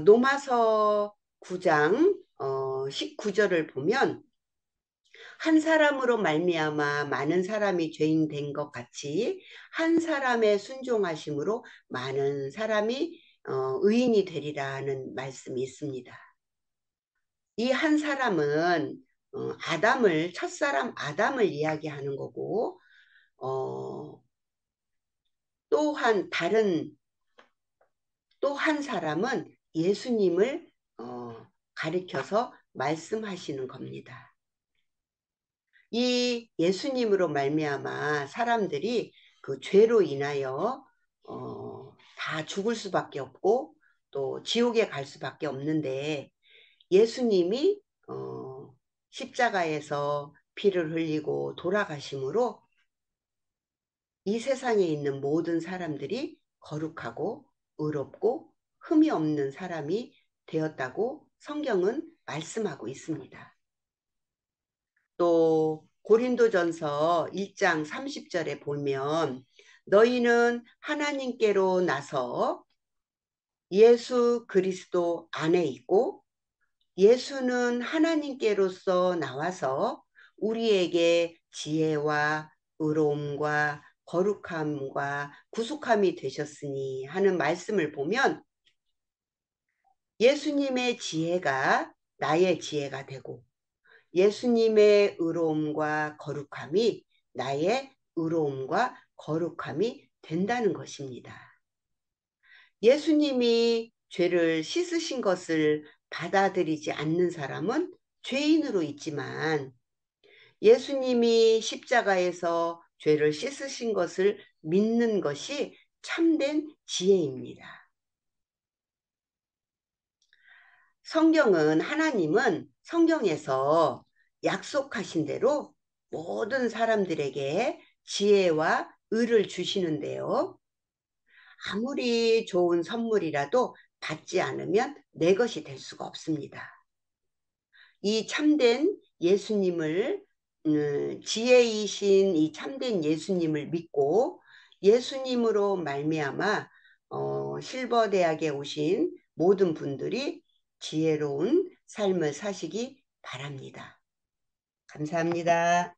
로마서 9장 19절을 보면 한 사람으로 말미암아 많은 사람이 죄인 된 것 같이 한 사람의 순종하심으로 많은 사람이 의인이 되리라는 말씀이 있습니다. 이 한 사람은 첫사람 아담을 이야기하는 거고 또한 또 한 사람은 예수님을 가리켜서 말씀하시는 겁니다. 이 예수님으로 말미암아 사람들이 그 죄로 인하여 다 죽을 수밖에 없고 또 지옥에 갈 수밖에 없는데 예수님이 십자가에서 피를 흘리고 돌아가심으로 이 세상에 있는 모든 사람들이 거룩하고 의롭고 흠이 없는 사람이 되었다고 성경은 말씀하고 있습니다. 또 고린도전서 1장 30절에 보면 너희는 하나님께로 나서 예수 그리스도 안에 있고 예수는 하나님께로서 나와서 우리에게 지혜와 의로움과 거룩함과 구속함이 되셨으니 하는 말씀을 보면 예수님의 지혜가 나의 지혜가 되고 예수님의 의로움과 거룩함이 나의 의로움과 거룩함이 된다는 것입니다. 예수님이 죄를 씻으신 것을 받아들이지 않는 사람은 죄인으로 있지만 예수님이 십자가에서 죄를 씻으신 것을 믿는 것이 참된 지혜입니다. 하나님은 성경에서 약속하신 대로 모든 사람들에게 지혜와 의를 주시는데요. 아무리 좋은 선물이라도 받지 않으면 내 것이 될 수가 없습니다. 이 참된 예수님을 지혜이신 이 참된 예수님을 믿고 예수님으로 말미암아 실버대학에 오신 모든 분들이 지혜로운 삶을 사시기 바랍니다. 감사합니다.